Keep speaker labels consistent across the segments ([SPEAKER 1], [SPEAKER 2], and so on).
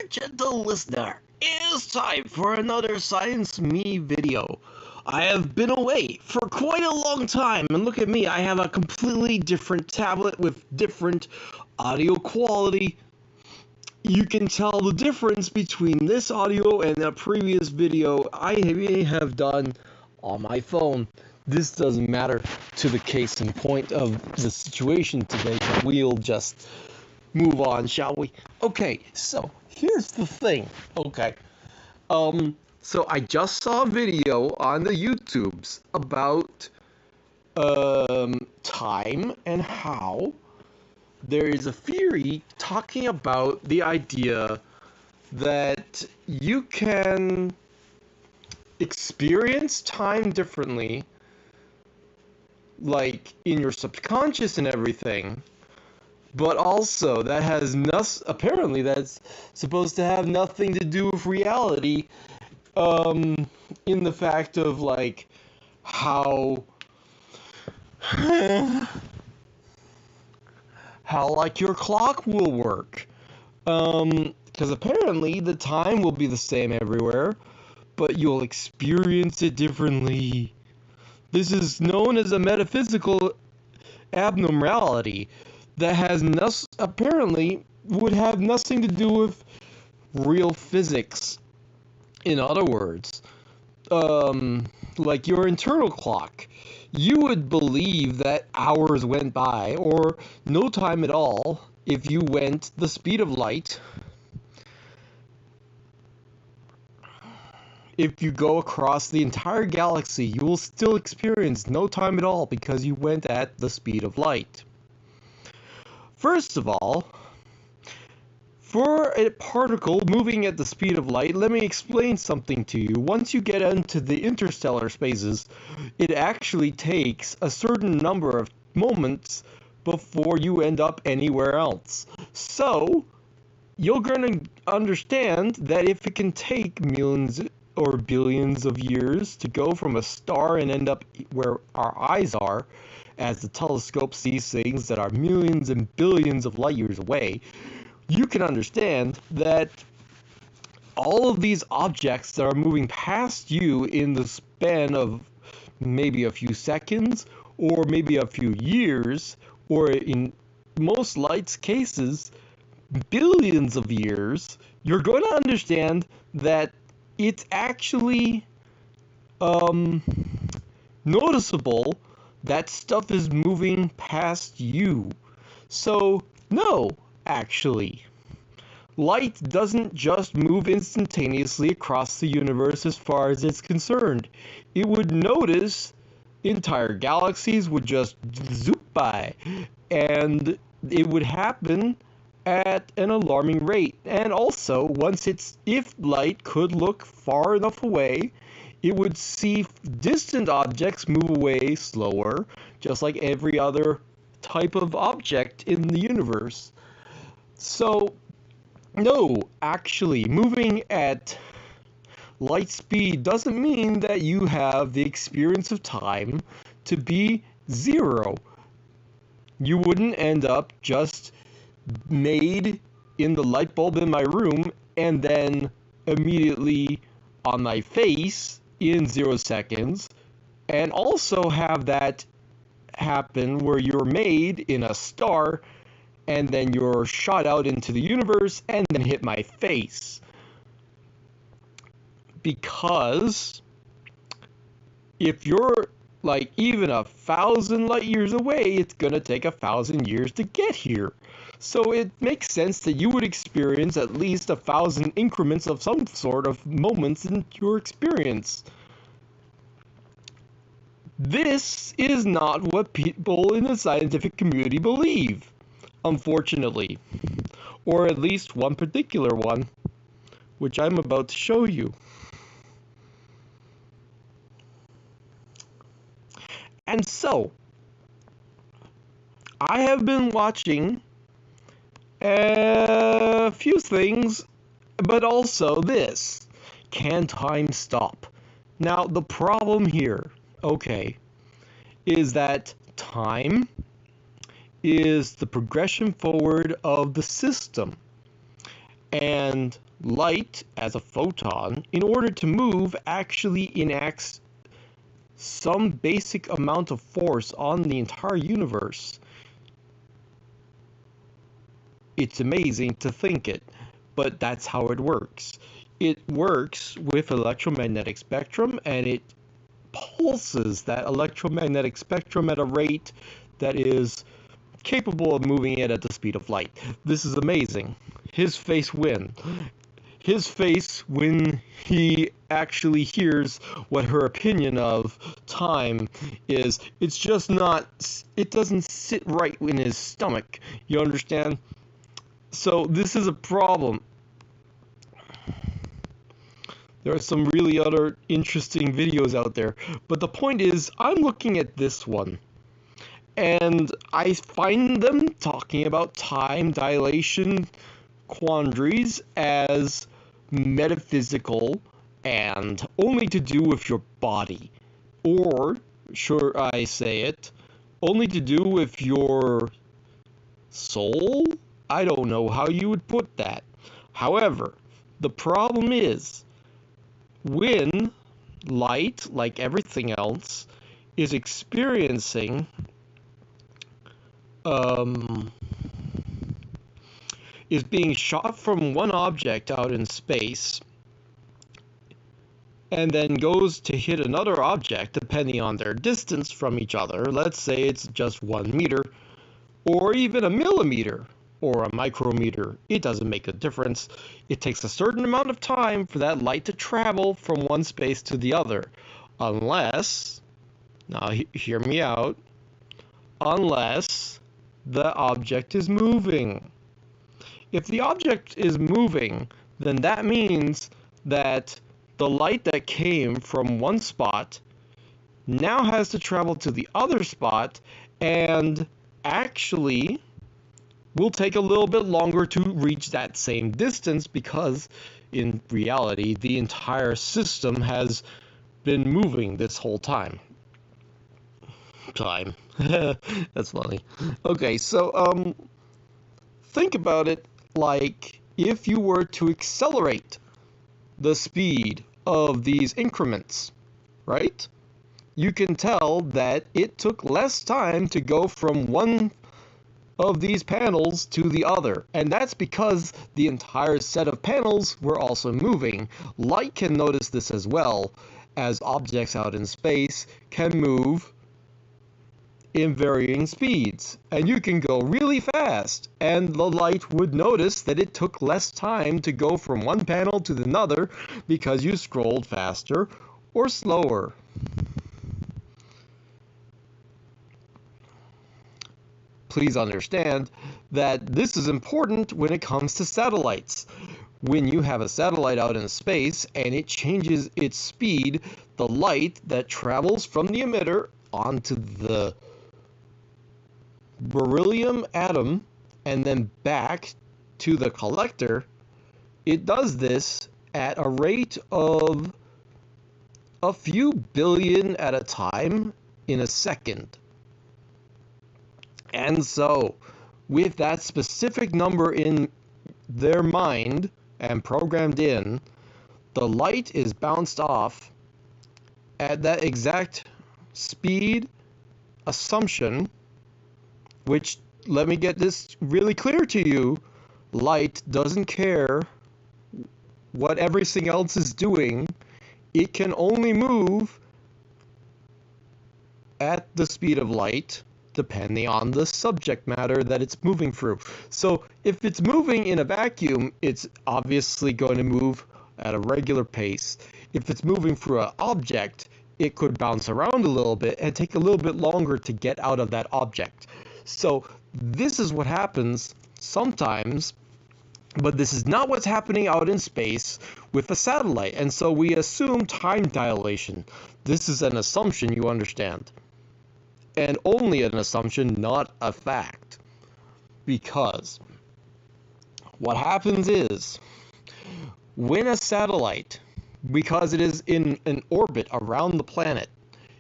[SPEAKER 1] there, gentle listener. It is time for another Science Me video. I have been away for quite a long time, and look at me, I have a completely different tablet with different audio quality. You can tell the difference between this audio and a previous video I may have done on my phone. This doesn't matter to the case in point of the situation today, but we'll just move on, shall we? Okay, so here's the thing. Okay, so I just saw a video on the YouTubes about time and how there is a theory talking about the idea that you can experience time differently, like in your subconscious and everything, but also that has apparently that's supposed to have nothing to do with reality, in the fact of like how how like your clock will work, because apparently the time will be the same everywhere, but you'll experience it differently. This is known as a metaphysical abnormality that has apparently would have nothing to do with real physics. In other words, like your internal clock, you would believe that hours went by or no time at all if you went the speed of light. If you go across the entire galaxy, you will still experience no time at all because you went at the speed of light. First of all, for a particle moving at the speed of light, let me explain something to you. Once you get into the interstellar spaces, it actually takes a certain number of moments before you end up anywhere else. So, you're going to understand that if it can take millions or billions of years to go from a star and end up where our eyes are, as the telescope sees things that are millions and billions of light years away, you can understand that all of these objects that are moving past you in the span of maybe a few seconds or maybe a few years, or in most light's cases, billions of years, you're going to understand that it's actually noticeable that stuff is moving past you. So, no, actually, light doesn't just move instantaneously across the universe as far as it's concerned. It would notice entire galaxies would just zoop by, and it would happen at an alarming rate. And also, if light could look far enough away, it would see distant objects move away slower, just like every other type of object in the universe. So, no, actually, moving at light speed doesn't mean that you have the experience of time to be zero. You wouldn't end up just made in the light bulb in my room and then immediately on my face in 0 seconds, and also have that happen where you're made in a star and then you're shot out into the universe and then hit my face. Because if you're like even 1,000 light years away, it's gonna take 1,000 years to get here. So it makes sense that you would experience at least 1,000 increments of some sort of moments in your experience. This is not what people in the scientific community believe, unfortunately. Or at least one particular one, which I'm about to show you. And so, I have been watching a few things, but also this. Can time stop? Now, the problem here, okay, is that time is the progression forward of the system. And light as a photon, in order to move, actually enacts some basic amount of force on the entire universe. It's amazing to think it, but that's how it works. It works with electromagnetic spectrum, and it pulses that electromagnetic spectrum at a rate that is capable of moving it at the speed of light. This is amazing. His face when he actually hears what her opinion of time is, it's just not, it doesn't sit right in his stomach. You understand? So this is a problem. There are some really other interesting videos out there, but the point is, I'm looking at this one, and I find them talking about time dilation quandaries as metaphysical and only to do with your body, or, sure I say it, only to do with your soul? I don't know how you would put that. However, the problem is, when light, like everything else, is experiencing is being shot from one object out in space and then goes to hit another object depending on their distance from each other. Let's say it's just 1 meter or even a millimeter or a micrometer. It doesn't make a difference. It takes a certain amount of time for that light to travel from one space to the other, unless, now hear me out, unless the object is moving. If the object is moving, then that means that the light that came from one spot now has to travel to the other spot, and actually will take a little bit longer to reach that same distance, because in reality the entire system has been moving this whole time. That's funny. Okay, so think about it like if you were to accelerate the speed of these increments, right? You can tell that it took less time to go from one of these panels to the other, and that's because the entire set of panels were also moving. Light can notice this as well, as objects out in space can move in varying speeds, and you can go really fast, and the light would notice that it took less time to go from one panel to another because you scrolled faster or slower. Please understand that this is important when it comes to satellites. When you have a satellite out in space and it changes its speed, the light that travels from the emitter onto the beryllium atom and then back to the collector, it does this at a rate of a few billion at a time in a second. And so, with that specific number in their mind and programmed in, the light is bounced off at that exact speed assumption, which, let me get this really clear to you, light doesn't care what everything else is doing. It can only move at the speed of light, depending on the subject matter that it's moving through. So if it's moving in a vacuum, it's obviously going to move at a regular pace. If it's moving through an object, it could bounce around a little bit and take a little bit longer to get out of that object. So this is what happens sometimes, but this is not what's happening out in space with a satellite. And so we assume time dilation. This is an assumption, you understand. And only an assumption, not a fact. Because what happens is, when a satellite, because it is in an orbit around the planet,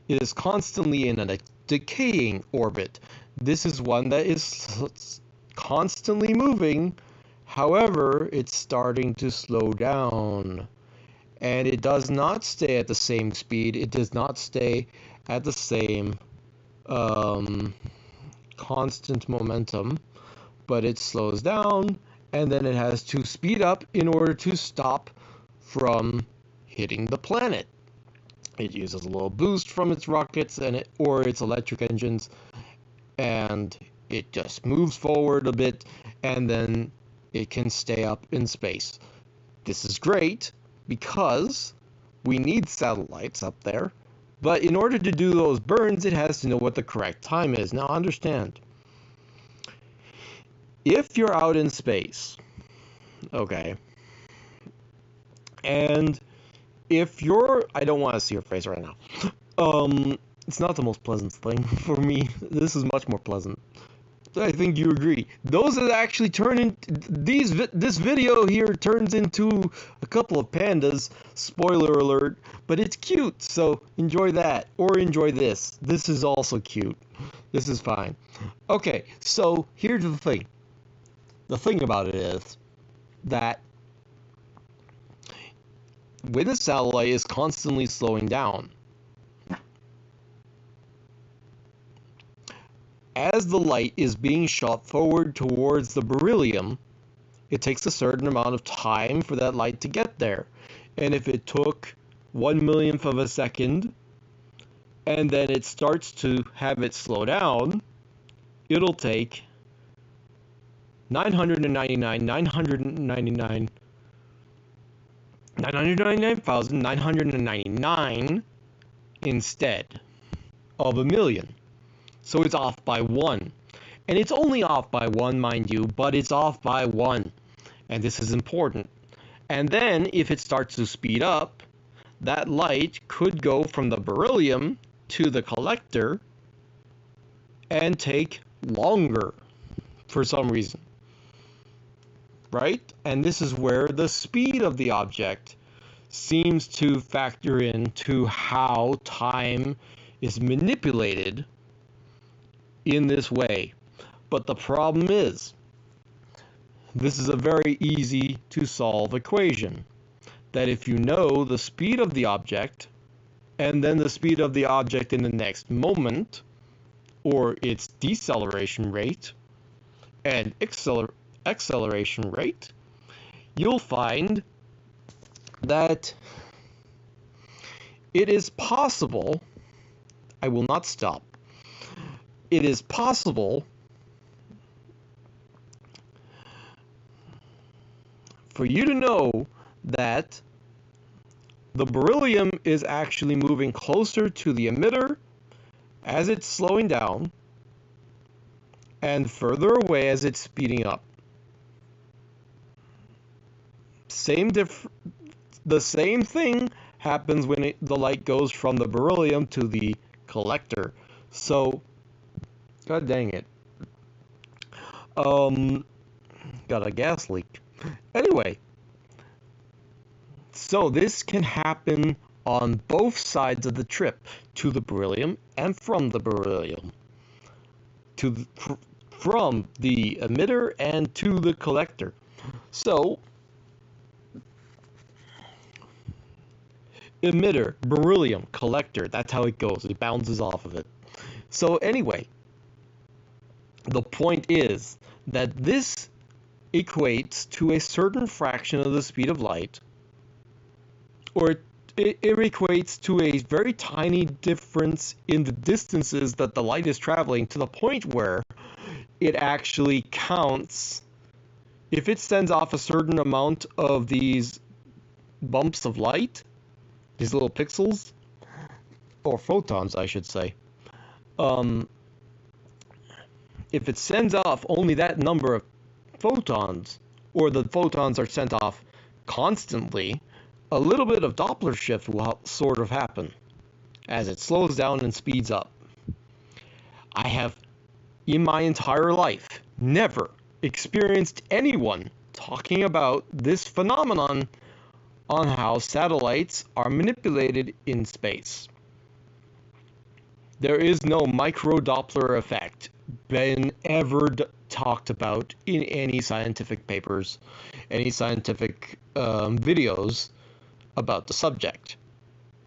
[SPEAKER 1] it is constantly in a decaying orbit. This is one that is constantly moving, However, it's starting to slow down. And it does not stay at the same speed. It does not stay at the same constant momentum, but it slows down, and then it has to speed up in order to stop from hitting the planet. It uses a little boost from its rockets or its electric engines, and it just moves forward a bit, and then it can stay up in space. This is great because we need satellites up there, but in order to do those burns, it has to know what the correct time is. Now understand, if you're out in space, okay, and if you're, I don't want to see your face right now. It's not the most pleasant thing for me. This is much more pleasant. I think you agree. Those that actually turn into this video here turns into a couple of pandas. Spoiler alert, but it's cute, so enjoy that or enjoy this. This is also cute. This is fine. Okay, so here's the thing. The thing about it is that when a satellite is constantly slowing down, as the light is being shot forward towards the beryllium, it takes a certain amount of time for that light to get there. And if it took 1/1,000,000th of a second, and then it starts to have it slow down, it'll take 999,999 instead of a million. So it's off by 1. And it's only off by 1, mind you, but it's off by 1. And this is important. And then if it starts to speed up, that light could go from the beryllium to the collector and take longer for some reason. Right? And this is where the speed of the object seems to factor into how time is manipulated in this way. But the problem is, this is a very easy to solve equation. That if you know the speed of the object, and then the speed of the object in the next moment, or its deceleration rate, and acceleration rate, you'll find that it is possible, I will not stop, it is possible for you to know that the beryllium is actually moving closer to the emitter as it's slowing down and further away as it's speeding up. The same thing happens when the light goes from the beryllium to the collector. So, god dang it. Got a gas leak. Anyway, so this can happen on both sides of the trip, to the beryllium and from the beryllium, from the emitter and to the collector. So, emitter, beryllium, collector, that's how it goes. It bounces off of it. So anyway, the point is that this equates to a certain fraction of the speed of light, or it equates to a very tiny difference in the distances that the light is traveling, to the point where it actually counts. If it sends off a certain amount of these bumps of light, these little pixels, or photons I should say, if it sends off only that number of photons, or the photons are sent off constantly, a little bit of Doppler shift will sort of happen as it slows down and speeds up. I have, in my entire life, never experienced anyone talking about this phenomenon on how satellites are manipulated in space. There is no micro Doppler effect been ever talked about in any scientific papers, any scientific videos about the subject.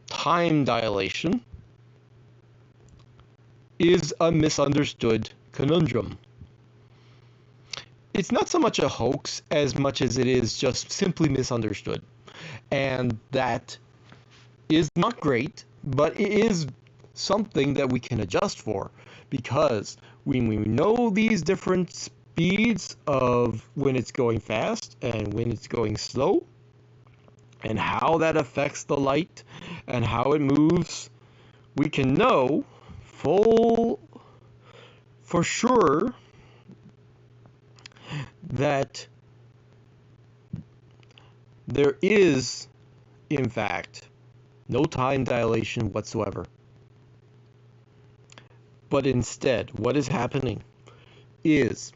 [SPEAKER 1] Time dilation is a misunderstood conundrum. It's not so much a hoax as much as it is just simply misunderstood. And that is not great, but it is something that we can adjust for, because when we know these different speeds of when it's going fast and when it's going slow, and how that affects the light and how it moves, we can know for sure that there is, in fact, no time dilation whatsoever. But instead, what is happening is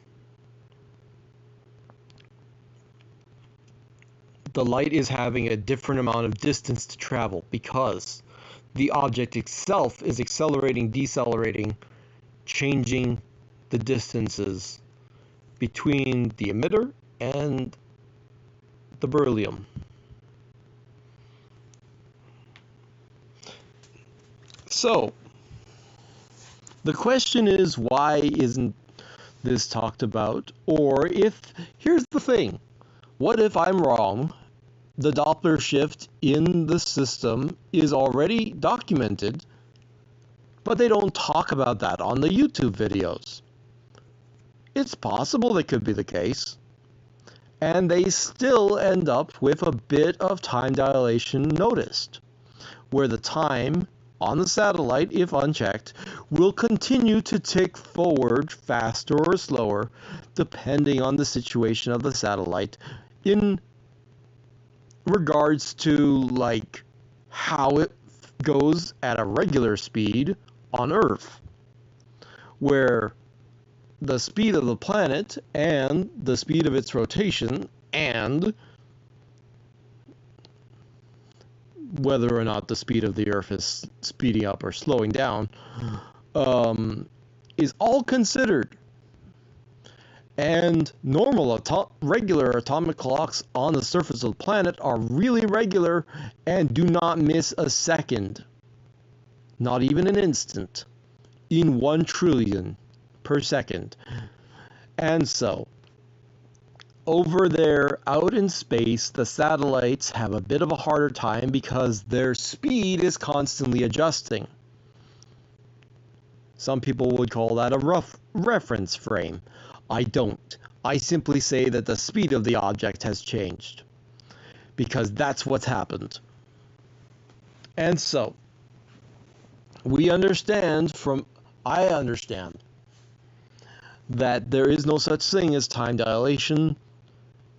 [SPEAKER 1] the light is having a different amount of distance to travel, because the object itself is accelerating, decelerating, changing the distances between the emitter and the beryllium. So, the question is, why isn't this talked about? Or here's the thing, what if I'm wrong? The Doppler shift in the system is already documented, but they don't talk about that on the YouTube videos. It's possible that could be the case. And they still end up with a bit of time dilation noticed, where the time on the satellite, if unchecked, will continue to tick forward faster or slower, depending on the situation of the satellite, in regards to like how it goes at a regular speed on Earth, where the speed of the planet and the speed of its rotation and whether or not the speed of the Earth is speeding up or slowing down is all considered. And regular atomic clocks on the surface of the planet are really regular and do not miss a second, not even an instant, in 1 trillion per second. And so, over there out in space, the satellites have a bit of a harder time because their speed is constantly adjusting. Some people would call that a rough reference frame. I don't. I simply say that the speed of the object has changed, because that's what's happened. And so, I understand that there is no such thing as time dilation,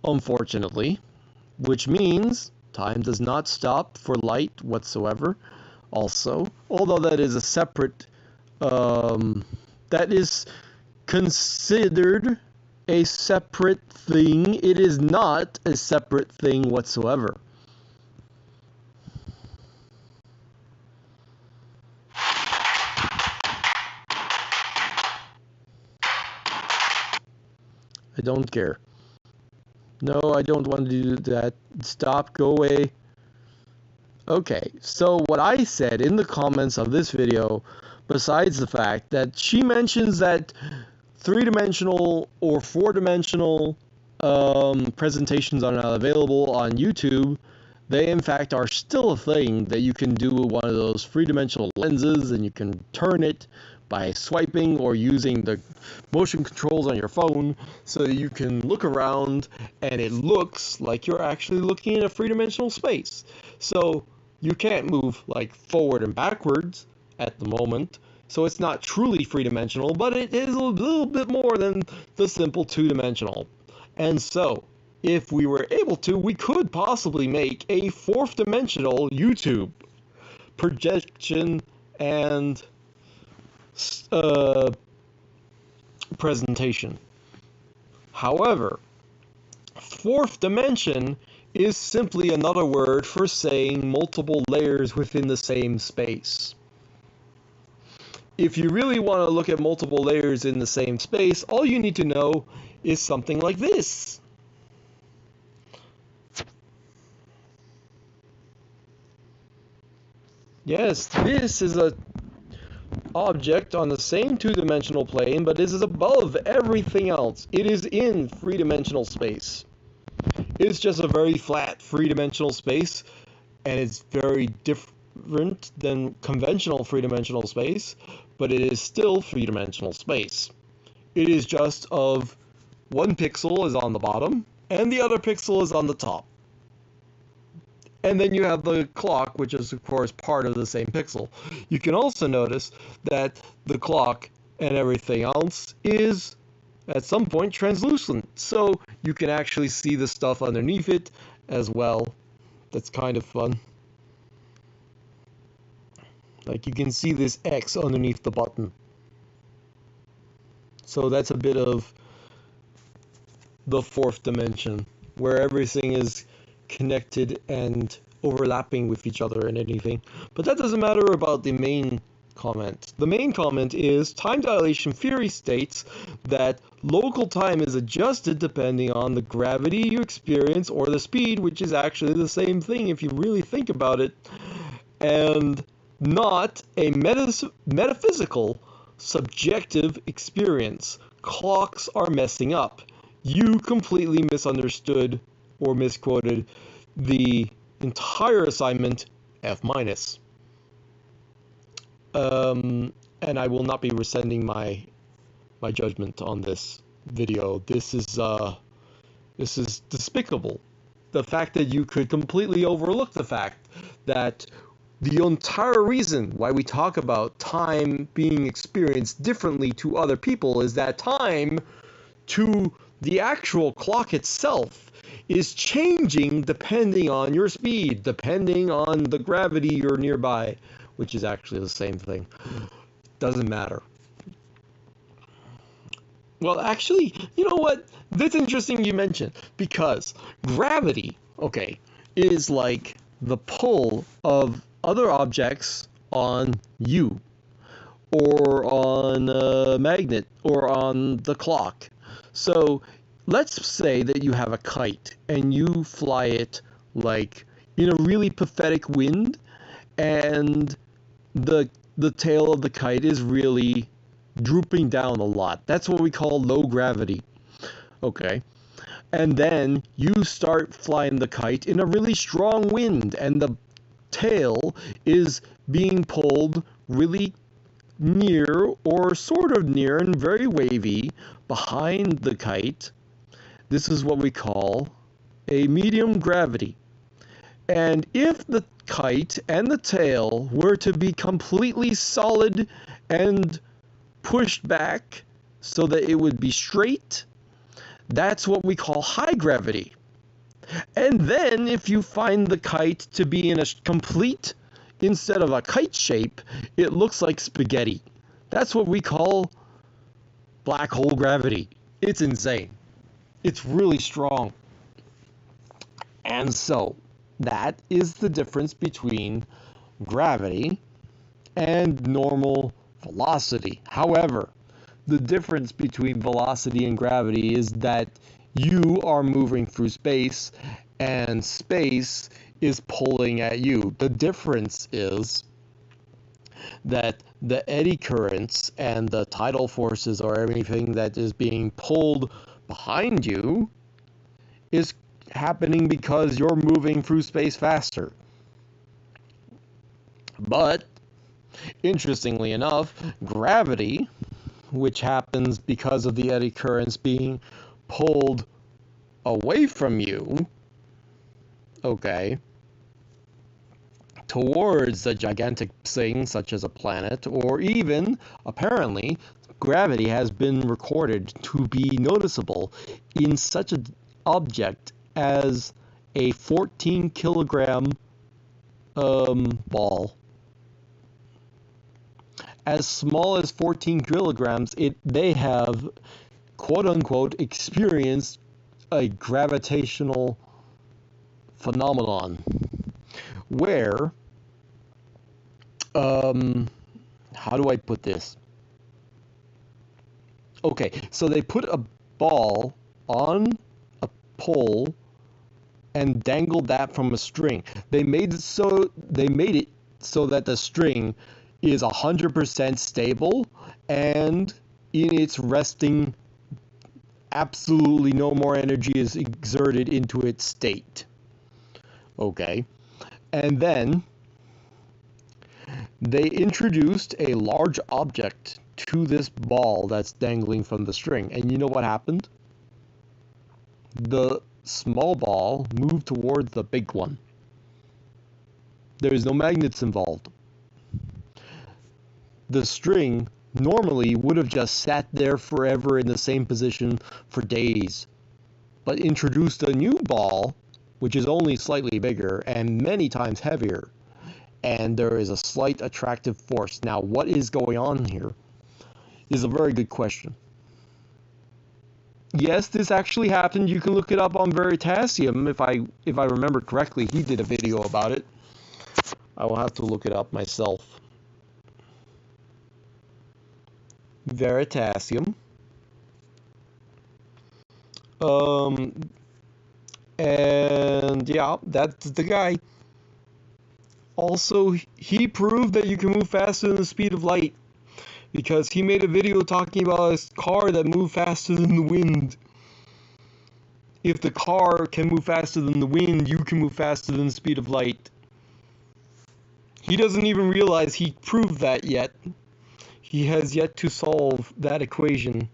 [SPEAKER 1] unfortunately, which means time does not stop for light whatsoever. Also, although that is a separate, that is considered a separate thing, it is not a separate thing whatsoever. I don't care. No, I don't want to do that. Stop, go away. Okay, so what I said in the comments of this video, besides the fact that she mentions that 3-dimensional or 4-dimensional presentations are not available on YouTube, they in fact are still a thing, that you can do one of those 3-dimensional lenses and you can turn it by swiping or using the motion controls on your phone, so that you can look around and it looks like you're actually looking in a 3-dimensional space. So you can't move like forward and backwards at the moment, so it's not truly 3-dimensional, but it is a little bit more than the simple 2-dimensional. And so, if we were able to, we could possibly make a 4th-dimensional YouTube projection and presentation. However, 4th dimension is simply another word for saying multiple layers within the same space. if you really want to look at multiple layers in the same space, all you need to know is something like this. Yes, this is a object on the same two-dimensional plane, but this is above everything else. It is in three-dimensional space. It's just a very flat three-dimensional space, and it's very different than conventional three-dimensional space, but it is still three-dimensional space. It is just of one pixel is on the bottom, and the other pixel is on the top. And then you have the clock, which is, of course, part of the same pixel. You can also notice that the clock and everything else is, at some point, translucent. So you can actually see the stuff underneath it as well. That's kind of fun. Like, you can see this X underneath the button. So that's a bit of the fourth dimension, where everything is connected and overlapping with each other and anything. But that doesn't matter about the main comment. The main comment is time dilation theory states that local time is adjusted depending on the gravity you experience or the speed, which is actually the same thing if you really think about it, and not a metaphysical subjective experience. Clocks are messing up. You completely misunderstood or misquoted the entire assignment F-. And I will not be rescinding my judgment on this video. This is despicable. The fact that you could completely overlook the fact that the entire reason why we talk about time being experienced differently to other people is that time to the actual clock itself is changing depending on your speed, depending on the gravity you're nearby, which is actually the same thing. Doesn't matter. Well, actually, you know what? That's interesting you mentioned, because gravity, okay, is like the pull of other objects on you, or on a magnet, or on the clock. So let's say that you have a kite and you fly it like in a really pathetic wind, and the tail of the kite is really drooping down a lot. That's what we call low gravity. Okay. And then you start flying the kite in a really strong wind, and the tail is being pulled really near, or sort of near and very wavy, behind the kite. This is what we call a medium gravity. And if the kite and the tail were to be completely solid and pushed back so that it would be straight, that's what we call high gravity. And then if you find the kite to be in a complete, instead of a kite shape, it looks like spaghetti. That's what we call black hole gravity. It's insane. It's really strong. And so, that is the difference between gravity and normal velocity. However, the difference between velocity and gravity is that you are moving through space and space is pulling at you. The difference is that the eddy currents and the tidal forces, or everything that is being pulled behind you, is happening because you're moving through space faster. But interestingly enough, gravity, which happens because of the eddy currents being pulled away from you, okay, towards a gigantic thing such as a planet, or even, apparently, gravity has been recorded to be noticeable in such an object as a 14 kilogram ball. As small as 14 kilograms, they have, quote unquote, experienced a gravitational phenomenon where how do I put this? Okay, so they put a ball on a pole and dangled that from a string. They made it so that the string is 100% stable, and in its resting, absolutely no more energy is exerted into its state. Okay, and then they introduced a large object to this ball that's dangling from the string, and you know what happened? The small ball moved towards the big one. There's no magnets involved. The string normally would have just sat there forever in the same position for days, but introduced a new ball, which is only slightly bigger and many times heavier, and there is a slight attractive force. Now, what is going on here is a very good question. Yes, this actually happened. You can look it up on Veritasium. If I remember correctly, he did a video about it. I will have to look it up myself. Veritasium. And yeah, that's the guy. Also, he proved that you can move faster than the speed of light, because he made a video talking about a car that moved faster than the wind. If the car can move faster than the wind, you can move faster than the speed of light. He doesn't even realize he proved that yet. He has yet to solve that equation.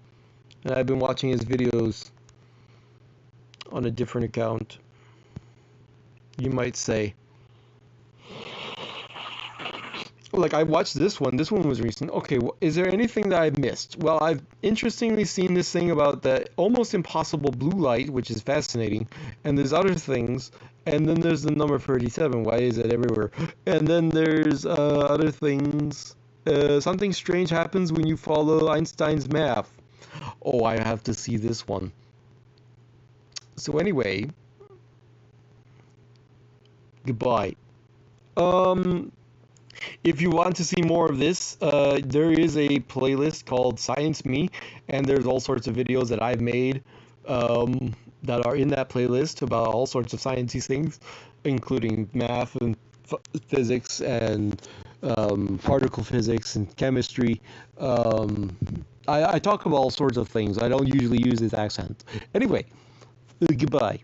[SPEAKER 1] And I've been watching his videos on a different account, you might say. Like, I watched this one. This one was recent. Okay, well, is there anything that I've missed? Well, I've interestingly seen this thing about the almost impossible blue light, which is fascinating. And there's other things. And then there's the number 37. Why is it everywhere? And then there's other things. Something strange happens when you follow Einstein's math. Oh, I have to see this one. So anyway, goodbye. If you want to see more of this, there is a playlist called Science Me, and there's all sorts of videos that I've made that are in that playlist about all sorts of sciencey things, including math and physics and particle physics and chemistry. I talk about all sorts of things. I don't usually use this accent. Anyway, goodbye.